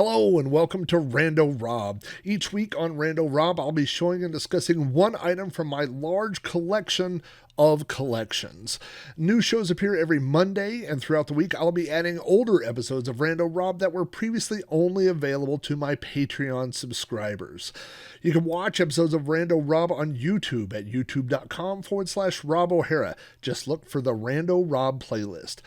Hello and welcome to Rando Rob. Each week on Rando Rob, I'll be showing and discussing one item from my large collection of collections. New shows appear every Monday, and throughout the week, I'll be adding older episodes of Rando Rob that were previously only available to my Patreon subscribers. You can watch episodes of Rando Rob on YouTube at youtube.com/Rob O'Hara. Just look for the Rando Rob playlist.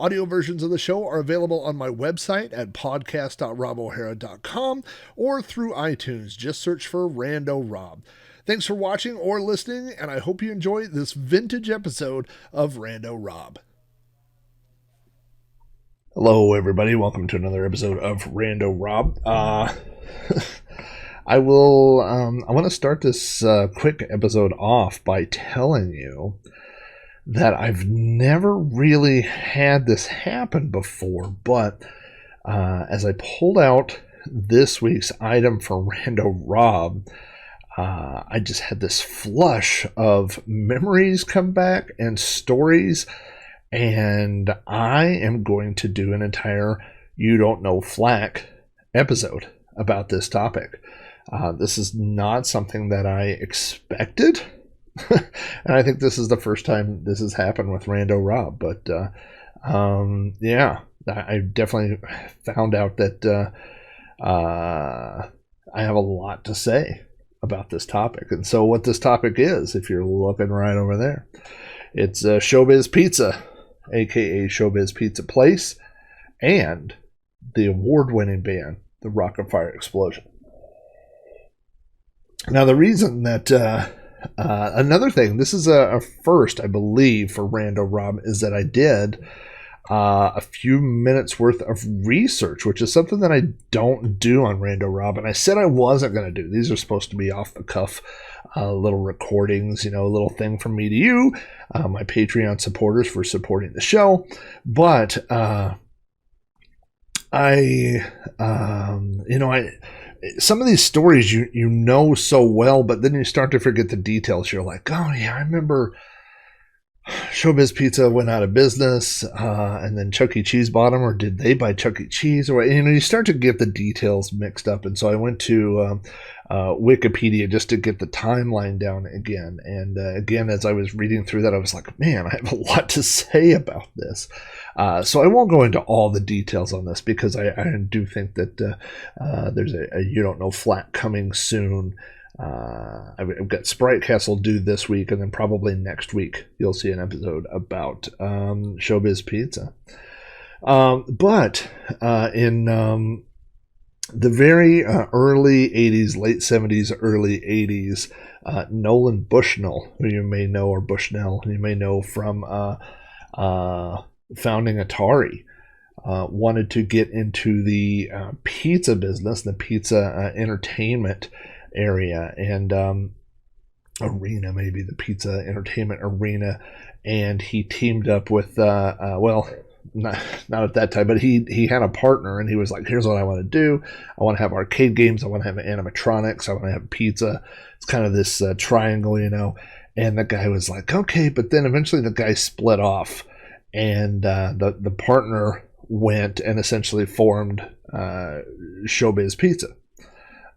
Audio versions of the show are available on my website at podcast.robohara.com or through iTunes. Just search for Rando Rob. Thanks for watching or listening, and I hope you enjoy this vintage episode of Rando Rob. Hello, everybody. Welcome to another episode of Rando Rob. I want to start this quick episode off by telling you that I've never really had this happen before, but as I pulled out this week's item for Rando Rob, I just had this flush of memories come back and stories, and I am going to do an entire You Don't Know Flack episode about this topic. This is not something that I expected. And I think this is the first time this has happened with Rando Rob. But yeah, I definitely found out that I have a lot to say about this topic. And so what this topic is, if you're looking right over there, it's Showbiz Pizza, a.k.a. Showbiz Pizza Place, and the award-winning band, the Rocket Fire Explosion. Now, the reason that another thing, this is a first, I believe, for Rando Rob, is that I did a few minutes worth of research, which is something that I don't do on Rando Rob, and I said I wasn't going to do. These are supposed to be off the cuff little recordings, a little thing from me to you, my Patreon supporters, for supporting the show. But some of these stories you know so well, but then you start to forget the details. You're like, oh yeah, I remember Showbiz Pizza went out of business, and then Chuck E. Cheese bought them, or did they buy Chuck E. Cheese? Or you start to get the details mixed up. And so I went to Wikipedia just to get the timeline down again. And again, as I was reading through that, I was like, man, I have a lot to say about this. So I won't go into all the details on this, because I do think that there's a You Don't Know Flack coming soon. I've got Sprite Castle due this week, and then probably next week you'll see an episode about Showbiz Pizza. But in the very early 80s, late 70s, early 80s, Nolan Bushnell, who you may know, or Bushnell, you may know from founding Atari, wanted to get into the pizza business, the pizza entertainment area and arena, maybe the pizza entertainment arena, and he teamed up with not at that time, but he had a partner, and he was like, here's what I want to do. I want to have arcade games, I want to have animatronics, I want to have pizza. It's kind of this triangle, and the guy was like, okay, but then eventually the guy split off, and the partner went and essentially formed Showbiz Pizza.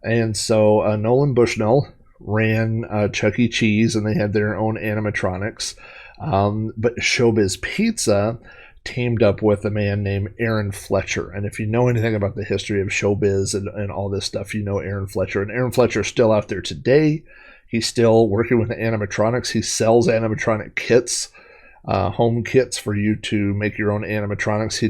And so Nolan Bushnell ran Chuck E. Cheese, and they had their own animatronics. But Showbiz Pizza teamed up with a man named Aaron Fletcher. And if you know anything about the history of Showbiz and all this stuff, you know Aaron Fletcher. And Aaron Fletcher is still out there today. He's still working with the animatronics. He sells animatronic kits, home kits for you to make your own animatronics.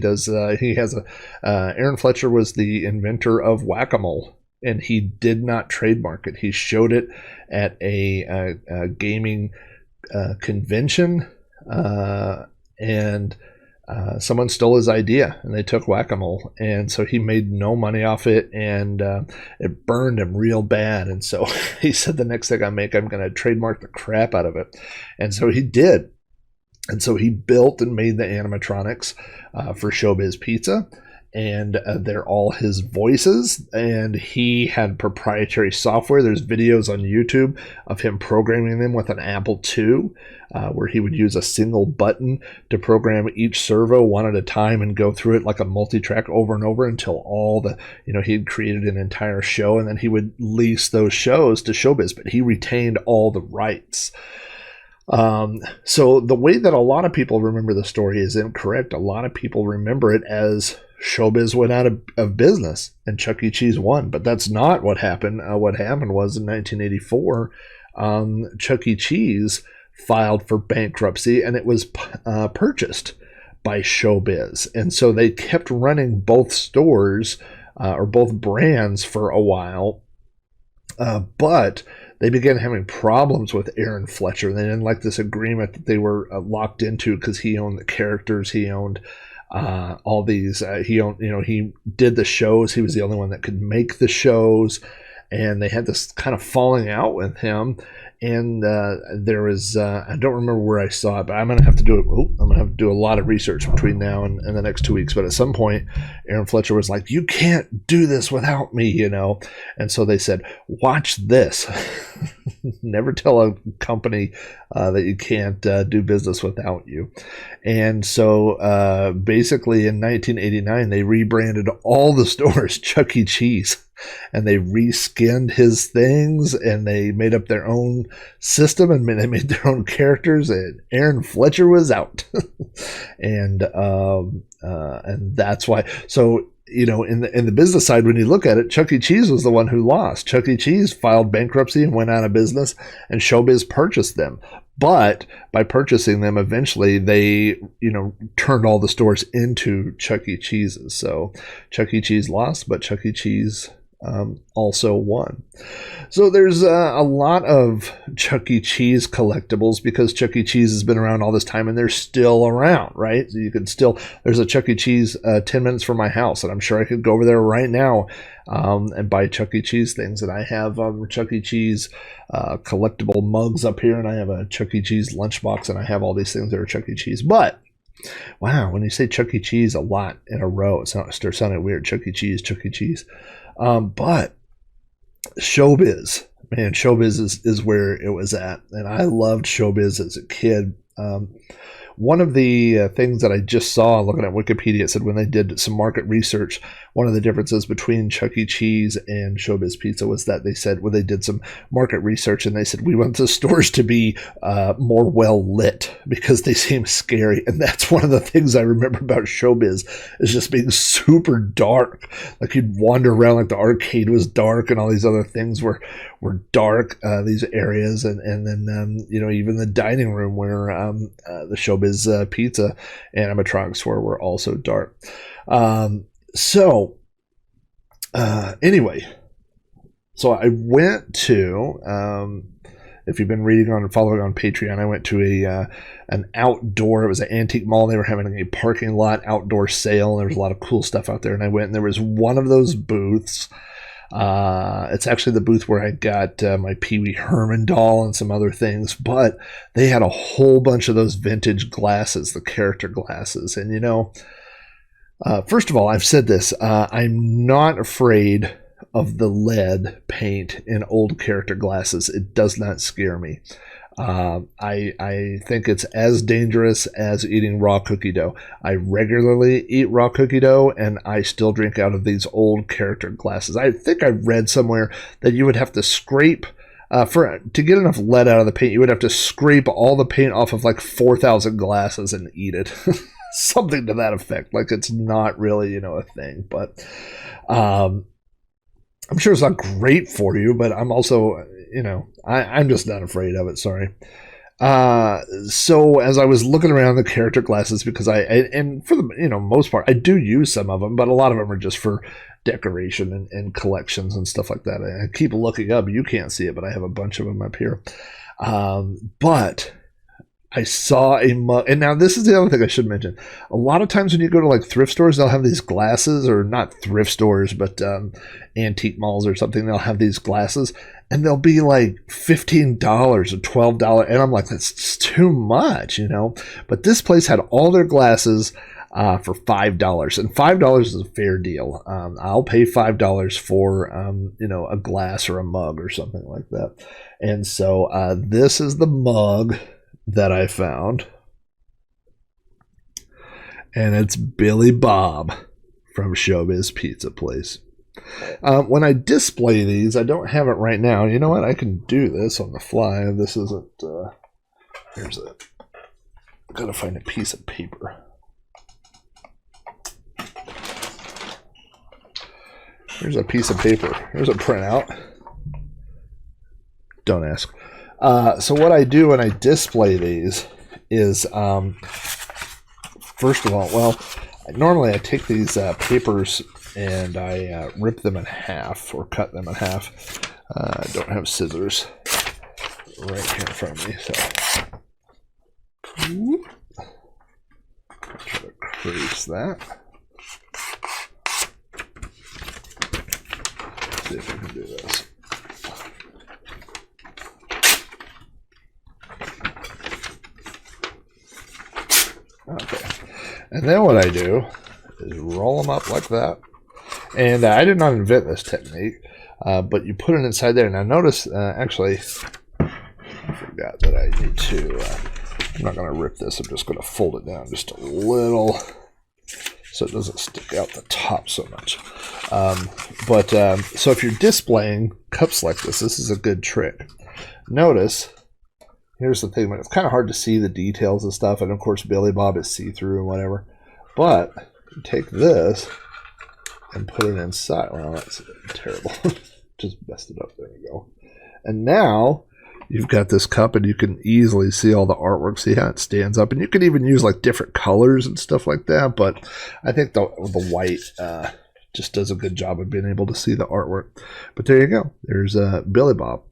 Aaron Fletcher was the inventor of Whack-A-Mole, and he did not trademark it. He showed it at a gaming convention, and someone stole his idea, and they took Whack-A-Mole, and so he made no money off it, and it burned him real bad. And so he said, the next thing I make, I'm going to trademark the crap out of it. And so he did. And so he built and made the animatronics for Showbiz Pizza. and they're all his voices, and he had proprietary software. There's videos on YouTube of him programming them with an Apple II, where he would use a single button to program each servo one at a time and go through it like a multi-track over and over until all the, he had created an entire show, and then he would lease those shows to Showbiz, but he retained all the rights. So the way that a lot of people remember the story is incorrect. A lot of people remember it as Showbiz went out of business and Chuck E. Cheese won, but that's not what happened. What happened was in 1984, Chuck E. Cheese filed for bankruptcy, and it was purchased by Showbiz. And so they kept running both stores or both brands for a while, but they began having problems with Aaron Fletcher. They didn't like this agreement that they were locked into because he owned the characters. He owned all these. He owned, he did the shows. He was the only one that could make the shows. And they had this kind of falling out with him. And there was, I don't remember where I saw it, but I'm going to have to do it. I'm going to have to do a lot of research between now and the next 2 weeks. But at some point, Aaron Fletcher was like, you can't do this without me, And so they said, watch this. Never tell a company that you can't do business without you. And so basically in 1989, they rebranded all the stores Chuck E. Cheese. And they reskinned his things, and they made up their own system, and they made their own characters. And Aaron Fletcher was out, and that's why. So in the business side, when you look at it, Chuck E. Cheese was the one who lost. Chuck E. Cheese filed bankruptcy and went out of business, and Showbiz purchased them. But by purchasing them, eventually they, turned all the stores into Chuck E. Cheese's. So Chuck E. Cheese lost, but Chuck E. Cheese also won. So there's a lot of Chuck E. Cheese collectibles because Chuck E. Cheese has been around all this time and they're still around, right? So you can still, there's a Chuck E. Cheese 10 minutes from my house, and I'm sure I could go over there right now and buy Chuck E. Cheese things. And I have Chuck E. Cheese collectible mugs up here, and I have a Chuck E. Cheese lunchbox, and I have all these things that are Chuck E. Cheese. But wow, when you say Chuck E. Cheese a lot in a row, it starts sounding weird. Chuck E. Cheese, Chuck E. Cheese. But Showbiz, man, Showbiz is where it was at. And I loved Showbiz as a kid. One of the things that I just saw looking at Wikipedia, it said when they did some market research, one of the differences between Chuck E. Cheese and Showbiz Pizza was that they said when they did some market research, and they said we want the stores to be more well lit because they seem scary. And that's one of the things I remember about Showbiz is just being super dark. Like you'd wander around like the arcade was dark and all these other things were dark, these areas. And then, even the dining room where the Showbiz Pizza animatronics were also dark. Anyway, so I went to, if you've been reading on and following on Patreon, I went to an outdoor, it was an antique mall. They were having a parking lot outdoor sale. There was a lot of cool stuff out there. And I went, and there was one of those booths. It's actually the booth where I got my Pee Wee Herman doll and some other things, but they had a whole bunch of those vintage glasses, the character glasses. And, first of all, I've said this, I'm not afraid of the lead paint in old character glasses. It does not scare me. I think it's as dangerous as eating raw cookie dough. I regularly eat raw cookie dough, and I still drink out of these old character glasses. I think I read somewhere that you would have to scrape to get enough lead out of the paint. You would have to scrape all the paint off of like 4,000 glasses and eat it. Something to that effect. Like it's not really, a thing, but I'm sure it's not great for you, but I'm also, I'm just not afraid of it. Sorry. So as I was looking around the character glasses, because and for the, most part, I do use some of them, but a lot of them are just for decoration and collections and stuff like that. I keep looking up. You can't see it, but I have a bunch of them up here. But I saw a mug, and now this is the other thing I should mention. A lot of times when you go to like thrift stores, they'll have these glasses, or not thrift stores, but antique malls or something. They'll have these glasses, and they'll be like $15 or $12, and I'm like, that's too much, But this place had all their glasses for $5, and $5 is a fair deal. I'll pay $5 for a glass or a mug or something like that. And so this is the mug that I found, and it's Billy Bob from Showbiz Pizza Place. When I display these, I don't have it right now. You know what? I can do this on the fly. This isn't. Here's it. Gotta find a piece of paper. Here's a piece of paper. Here's a printout. Don't ask. So what I do when I display these is, first of all, well, normally I take these papers and I rip them in half or cut them in half. I don't have scissors right here in front of me, so try to crease that. See if I can do this. Okay, and then what I do is roll them up like that. And I did not invent this technique, but you put it inside there. Now notice, actually, I forgot that I need to, I'm not going to rip this, I'm just going to fold it down just a little so it doesn't stick out the top so much. So if you're displaying cups like this is a good trick. Notice, here's the thing, it's kind of hard to see the details and stuff, and of course Billy Bob is see-through and whatever, but you take this and put it inside. Well, that's terrible. Just messed it up. There we go. And now you've got this cup, and you can easily see all the artwork. See how it stands up, and you can even use like different colors and stuff like that. But I think the white just does a good job of being able to see the artwork. But there you go. There's Billy Bob,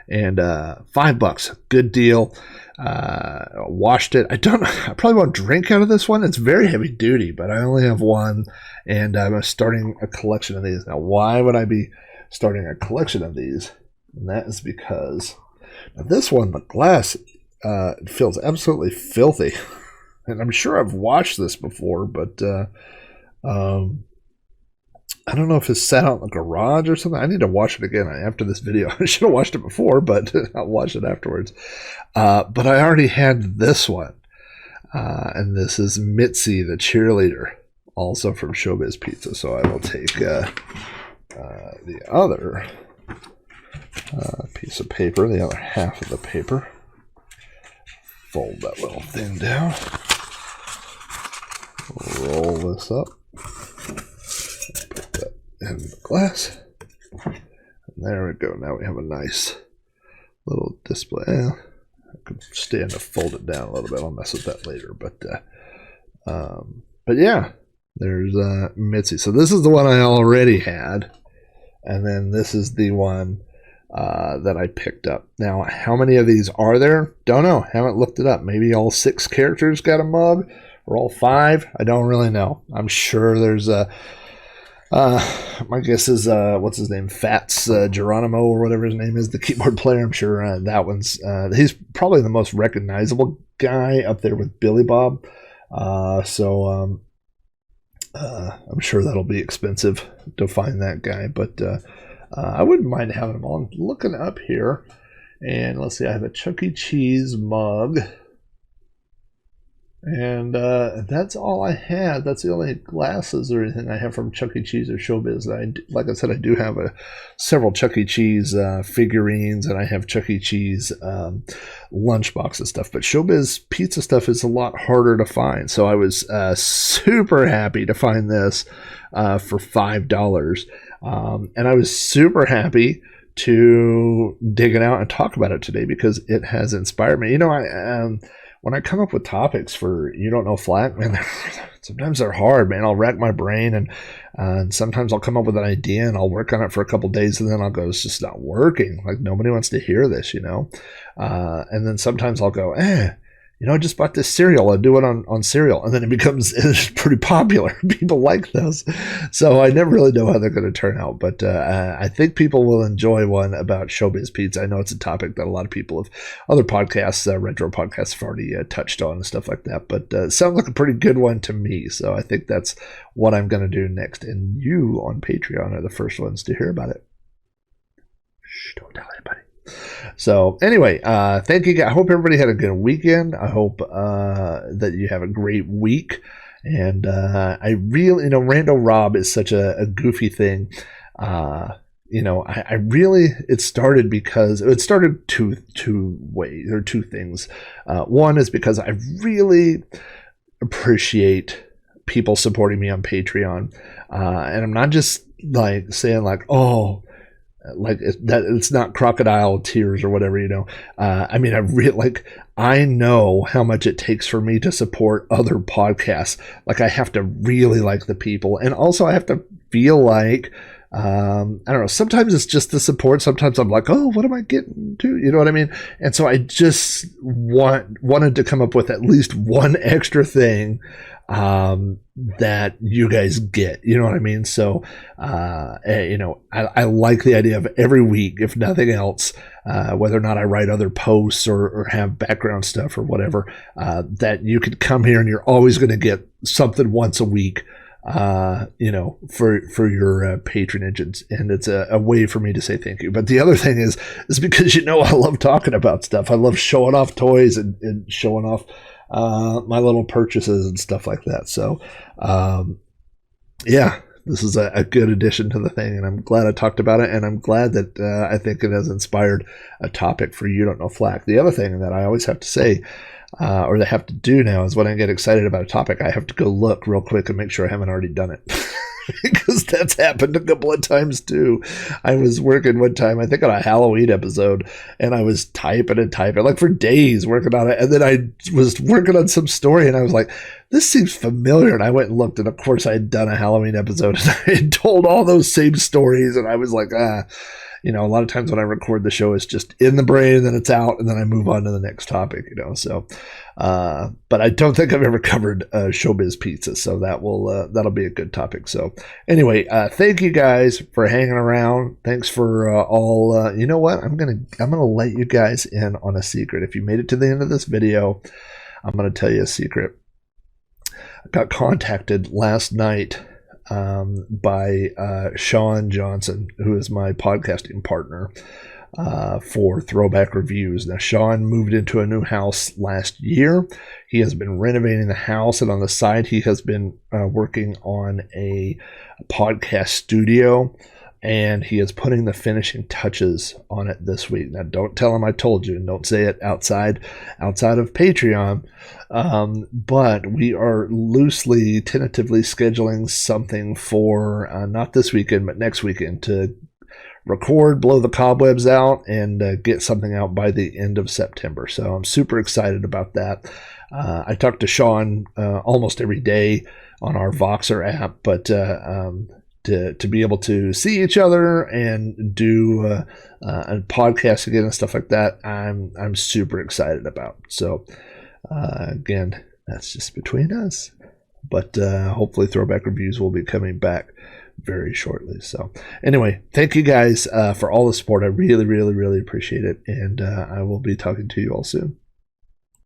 and $5, good deal. Washed it. I probably won't drink out of this one. It's very heavy duty, but I only have one, and I'm starting a collection of these. Now, why would I be starting a collection of these? And that is because now this one, the glass, feels absolutely filthy. And I'm sure I've washed this before, but I don't know if it's sat out in the garage or something. I need to wash it again after this video. I should have washed it before, but I'll wash it afterwards. But I already had this one. And this is Mitzi, the cheerleader, also from Showbiz Pizza. So I will take the other piece of paper, the other half of the paper. Fold that little thing down. Roll this up. Put that in the glass. And there we go. Now we have a nice little display. I could stand to fold it down a little bit. I'll mess with that later. But yeah, there's Mitzi. So this is the one I already had. And then this is the one that I picked up. Now, how many of these are there? Don't know. Haven't looked it up. Maybe all 6 characters got a mug, or all 5. I don't really know. I'm sure there's a. My guess is what's his name, Fats Geronimo or whatever his name is, the keyboard player. I'm sure that one's. He's probably the most recognizable guy up there with Billy Bob. So I'm sure that'll be expensive to find that guy, but. I wouldn't mind having them on. Looking up here, and let's see, I have a Chuck E. Cheese mug, and that's all I had. That's the only glasses or anything I have from Chuck E. Cheese or Showbiz. Like I said, I do have several Chuck E. Cheese figurines, and I have Chuck E. Cheese lunchbox and stuff. But Showbiz Pizza stuff is a lot harder to find, so I was super happy to find this for $5. And I was super happy to dig it out and talk about it today because it has inspired me. You know, when I come up with topics for You Don't Know Flat, man, sometimes they're hard, man. I'll rack my brain, and sometimes I'll come up with an idea and I'll work on it for a couple days, and then I'll go, it's just not working. Like, nobody wants to hear this, you know. And then sometimes I'll go, I just bought this cereal. I do it on cereal. And then it's pretty popular. People like those. So I never really know how they're going to turn out. But I think people will enjoy one about Showbiz Pizza. I know it's a topic that a lot of people of other podcasts, retro podcasts, have already touched on and stuff like that. But it sounds like a pretty good one to me. So I think that's what I'm going to do next. And you on Patreon are the first ones to hear about it. Shh, don't tell anybody. So anyway, thank you guys. I hope everybody had a good weekend. I hope that you have a great week. And I really, Rando Rob is such a goofy thing. I really, it started two ways, or two things. One is because I really appreciate people supporting me on Patreon. And I'm not just like saying like, oh, like that it's not crocodile tears or whatever, I mean, I know how much it takes for me to support other podcasts. Like, I have to really like the people, and also I have to feel like I don't know, sometimes it's just the support, sometimes I'm like, oh, what am I getting to, you know what I mean? And so I just wanted to come up with at least one extra thing that you guys get, you know what I mean? So I like the idea of every week, if nothing else, whether or not I write other posts or have background stuff or whatever, that you could come here and you're always going to get something once a week, for your patronage, and it's a way for me to say thank you. But the other thing is because I love talking about stuff. I love showing off toys and showing off my little purchases and stuff like that. So this is a good addition to the thing, and I'm glad I talked about it, and I'm glad that I think it has inspired a topic for You Don't Know Flack. The other thing that I always have to say, or they have to do now, is when I get excited about a topic, I have to go look real quick and make sure I haven't already done it. Because that's happened a couple of times too. I was working one time, I think on a Halloween episode, and I was typing like for days working on it. And then I was working on some story and I was like, this seems familiar. And I went and looked, and of course I had done a Halloween episode and I had told all those same stories. And I was like, a lot of times when I record the show, it's just in the brain and then it's out and then I move on to the next topic, so, but I don't think I've ever covered Showbiz Pizza. So that'll be a good topic. So anyway, thank you guys for hanging around. Thanks for all, you know what? I'm going to let you guys in on a secret. If you made it to the end of this video, I'm going to tell you a secret. I got contacted last night by Sean Johnson, who is my podcasting partner, for Throwback Reviews. Now, Sean moved into a new house last year. He has been renovating the house, and on the side, he has been working on a podcast studio, and he is putting the finishing touches on it this week. Now, don't tell him I told you, and don't say it outside of Patreon. But we are tentatively scheduling something for not this weekend, but next weekend, to record, blow the cobwebs out, and get something out by the end of September. So I'm super excited about that. I talk to Sean almost every day on our Voxer app, but to be able to see each other and do a podcast again and stuff like that, I'm super excited about. So again, that's just between us. But hopefully Throwback Reviews will be coming back very shortly. So anyway, thank you guys for all the support. I really, really, really appreciate it. And I will be talking to you all soon.